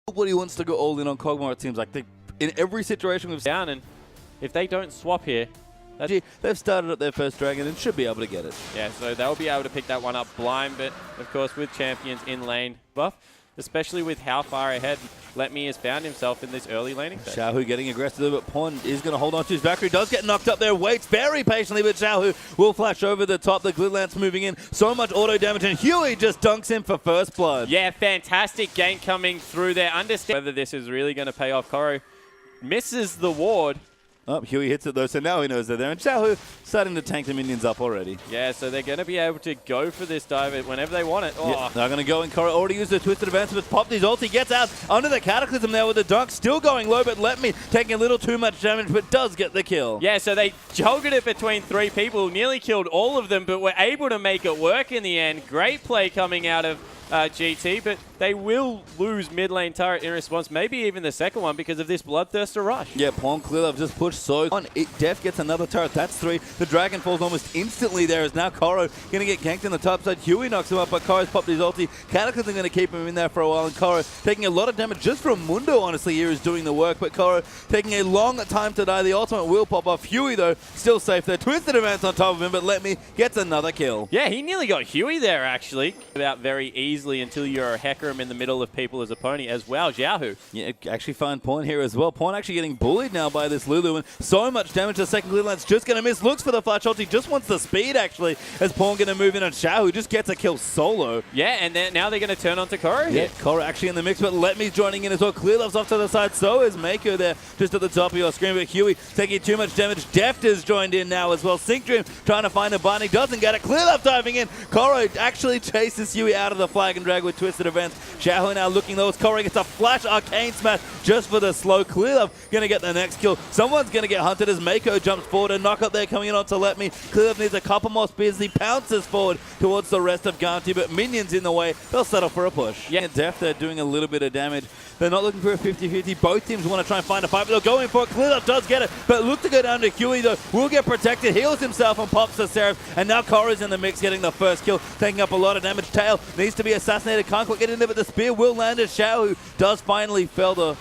Nobody wants to go all in on Kogmaw, it seems like. In every situation we've down, and if they don't swap here, they've started up their first dragon and should be able to get it. Yeah, so they'll be able to pick that one up blind, but of course with champions in lane buff, especially with how far ahead Letme has found himself in this early laning phase. Xiaohu getting aggressive, but Pawn is going to hold on to his Valkyrie. Does get knocked up there, waits very patiently, but Xiaohu will flash over the top. The Glid Lance moving in. So much auto damage, and Huey just dunks him for first blood. Yeah, fantastic gank coming through there. Understand whether this is really going to pay off. Koro misses the ward. Oh, Huey hits it though, so now he knows they're there. And Xiaohu starting to tank the minions up already. Yeah, so they're going to be able to go for this dive whenever they want it. Oh. Yeah, they're going to go, and Koro already used the Twisted Advancement, popped his ulti, gets out under the Cataclysm there with the dunk, still going low, but Letme taking a little too much damage, but does get the kill. Yeah, so they juggled it between three people, nearly killed all of them, but were able to make it work in the end. Great play coming out of GT, but they will lose mid lane turret in response, maybe even the second one because of this Bloodthirster rush. Yeah, Pawn clearly just pushed so on. Deft gets another turret, that's 3. The dragon falls almost instantly there as now Koro going to get ganked on the top side. Huey knocks him up, but Koro's popped his ulti. Cataclysm going to keep him in there for a while, and Koro taking a lot of damage just from Mundo, honestly, here is doing the work, but Koro taking a long time to die. The ultimate will pop off. Huey, though, still safe there. Twisted Advance on top of him, but Letme gets another kill. Yeah, he nearly got Huey there, actually. Out very easily until you're a hecker him in the middle of people as a pony as well. Xiaohu. Yeah, actually find Pawn here as well. Pawn actually getting bullied now by this Lulu, and so much damage. The second Glid Lance just going to miss. Looks for the flash ulti, just wants the speed actually, as Pawn going to move in on Xiaohu, just gets a kill solo. Yeah, and then now they're going to turn on to Koro here. Yeah, Koro actually in the mix, but Letme's joining in as well. Clear Love's off to the side, so is Mako there, just at the top of your screen, but Huey taking too much damage. Deft has joined in now as well. Sync Dream trying to find a binding, doesn't get it. Clear Love diving in. Koro actually chases Huey out of the flag and drag with Twisted Advance. Xiaohu now looking low as Koro gets a flash arcane smash just for the slow. Clear Love going to get the next kill. Someone's going to get hunted as Mako jumps forward. A knock up there coming in onto Letme. Clear Love needs a couple more spears. He pounces forward towards the rest of Ganti, but minions in the way. They'll settle for a push. Yeah, Deft, they're doing a little bit of damage. They're not looking for a 50-50. Both teams want to try and find a fight, but they're going for it. Clear Love does get it, but look to go down to Huey though. Will get protected, heals himself and pops the Seraph, and now Koro's in the mix getting the first kill, taking up a lot of damage. Tail needs to be assassinated, can't quite get in there, but the spear will land as Xiaohu does finally fell the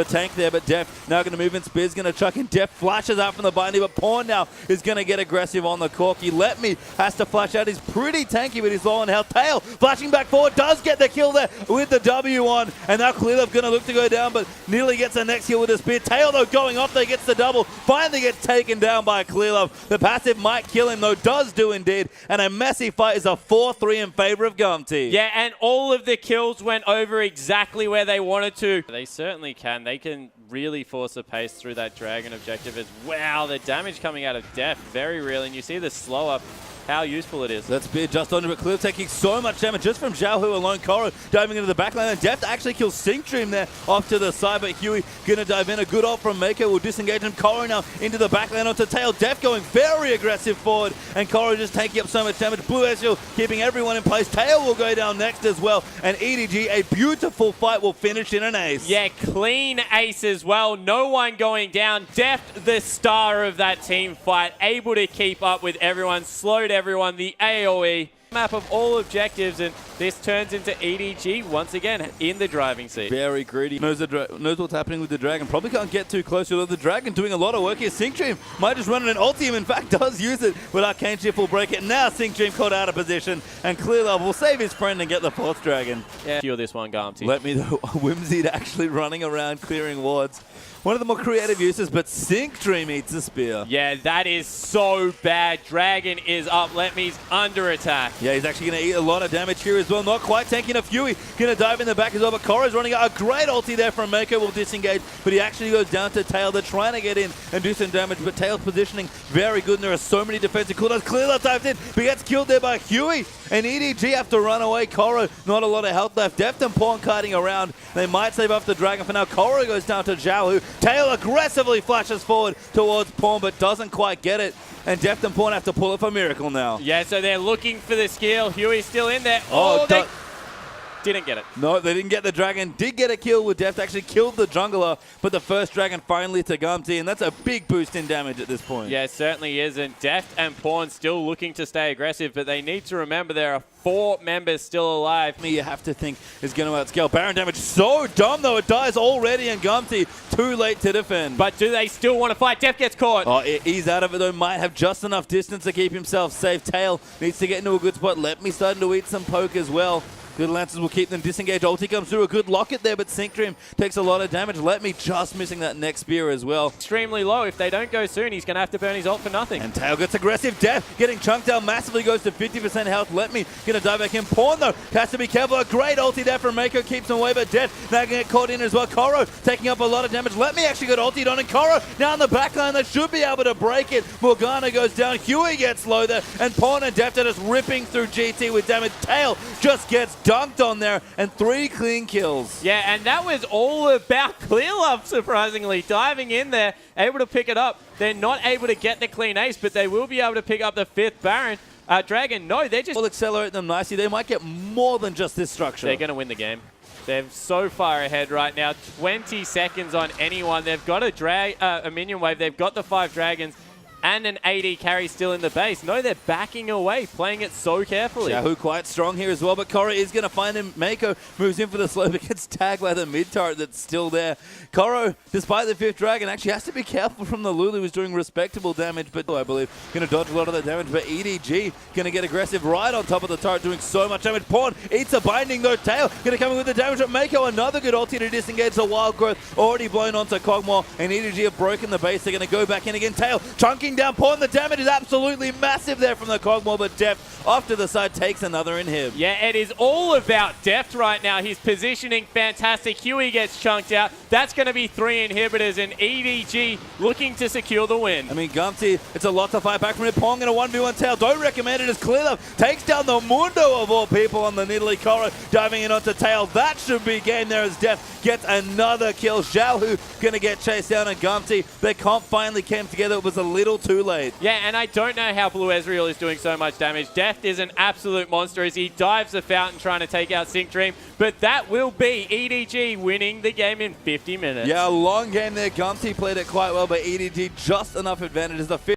tank there, but Deft now going to move in. Spear's going to chuck in. Deft flashes out from the binding, but Pawn now is going to get aggressive on the Corky. Letme has to flash out. He's pretty tanky, but he's low on health. Tail flashing back forward, does get the kill there with the W1, and now Clear Love going to look to go down, but nearly gets the next kill with the spear. Tail though going off there, gets the double, finally gets taken down by Clear Love. The passive might kill him though, does do indeed, and a messy fight is a 4-3 in favor of Gumty. Yeah, and all of the kills went over exactly where they wanted to. They certainly can. They can really force a pace through that dragon objective as well. The damage coming out of Deft, very real, and you see the slow up, how useful it is. That spear just under it. Clear taking so much damage just from Xiaohu alone. Koro diving into the backline, and Deft actually kills Sync Dream there off to the side, but Huey gonna dive in. A good ult from Mako will disengage him. Koro now into the backline onto Tail. Deft going very aggressive forward, and Koro just taking up so much damage. Blue Ezreal keeping everyone in place. Tail will go down next as well, and EDG, a beautiful fight, will finish in an ace. Yeah, clean ace as well. No one going down. Deft, the star of that team fight, able to keep up with everyone, slowed everyone, the AoE map of all objectives, and this turns into EDG once again in the driving seat. Very greedy. Knows what's happening with the dragon. Probably can't get too close to the dragon doing a lot of work here. Sync Dream might just run an ulti. In fact, does use it, but Arcane Shift will break it. Now Sync Dream caught out of position, and Clear Love will save his friend and get the 4th dragon. Yeah, kill this one, Gumty. Letme though, Whimsy actually running around clearing wards. One of the more creative uses, but Sync Dream eats the spear. Yeah, that is so bad. Dragon is up. Letme's under attack. Yeah, he's actually going to eat a lot of damage here as well. Not quite tanking enough. Huey going to dive in the back as well, but Koro's running out. A great ulti there from Mako, will disengage, but he actually goes down to Tail. They're trying to get in and do some damage, but Tail's positioning very good, and there are so many defensive cooldowns. Clear Love dives in, but he gets killed there by Huey, and EDG have to run away. Koro, not a lot of health left. Deft and Pawn kiting around. They might save up the dragon for now. Koro goes down to Xiaohu. Tail aggressively flashes forward towards Pawn, but doesn't quite get it. And Deft and Pawn have to pull it for Miracle now. Yeah, so they're looking for the skill. Huey's still in there. Didn't get it. No, they didn't get the dragon. Did get a kill with Deft. Actually killed the jungler, but the first dragon finally to Gumty, and that's a big boost in damage at this point. Yeah, it certainly is. And Deft and Pawn still looking to stay aggressive, but they need to remember there are 4 members still alive. You have to think is going to outscale. Baron damage so dumb, though. It dies already, and Gumty too late to defend. But do they still want to fight? Deft gets caught. Oh, he's out of it, though. Might have just enough distance to keep himself safe. Tail needs to get into a good spot. Let me starting to eat some poke as well. Good Lancers will keep them disengaged. Ulti comes through, a good locket there, but Sync Dream takes a lot of damage. Let me just missing that next spear as well. Extremely low. If they don't go soon, he's going to have to burn his ult for nothing. And Tail gets aggressive. Deft getting chunked out massively, goes to 50% health. Let me gonna dive back in. Pawn though has to be careful. A great ulti there from Mako, keeps him away, but Deft now gonna get caught in as well. Koro taking up a lot of damage. Let me actually got ultied on, and Koro now in the backline that should be able to break it. Morgana goes down. Huey gets low there, and Pawn and Deft are just ripping through GT with damage. Tail just gets dunked on there, and 3 clean kills. Yeah, and that was all about Clearlove, surprisingly. Diving in there, able to pick it up. They're not able to get the clean ace, but they will be able to pick up the 5th Baron. Dragon, no, they're just... We'll accelerate them nicely. They might get more than just this structure. They're going to win the game. They're so far ahead right now. 20 seconds on anyone. They've got a minion wave. They've got the 5 dragons. And an AD carry still in the base. No, they're backing away, playing it so carefully. Yahoo quite strong here as well, but Koro is going to find him. Mako moves in for the slow, but gets tagged by the mid turret that's still there. Koro, despite the 5th dragon, actually has to be careful from the Lulu, who's doing respectable damage, but I believe going to dodge a lot of that damage. But EDG going to get aggressive right on top of the turret, doing so much damage. Pawn eats a binding though. Tail going to come in with the damage. But Mako, another good ulti to disengage the wild growth, already blown onto Kogmaw, and EDG have broken the base. They're going to go back in again. Tail chunking down Pawn. The damage is absolutely massive there from the Kogmaw, but Deft off to the side takes another inhib. Yeah, it is all about Deft right now. His positioning fantastic. Huey gets chunked out. That's going to be 3 inhibitors, and EDG looking to secure the win. I mean, Gumty, it's a lot to fight back from it. Pong in a 1v1 Tail. Don't recommend it as Clearlove takes down the Mundo of all people on the Nidalee. Koro diving in onto Tail. That should be game there as Deft gets another kill. Xiaohu going to get chased down, and Gumty, their comp finally came together. It was a little too late. Yeah, and I don't know how Blue Ezreal is doing so much damage. Deft is an absolute monster as he dives the fountain trying to take out Sync Dream, but that will be EDG winning the game in 50 minutes. Yeah, a long game there. Gumty played it quite well, but EDG just enough advantage as the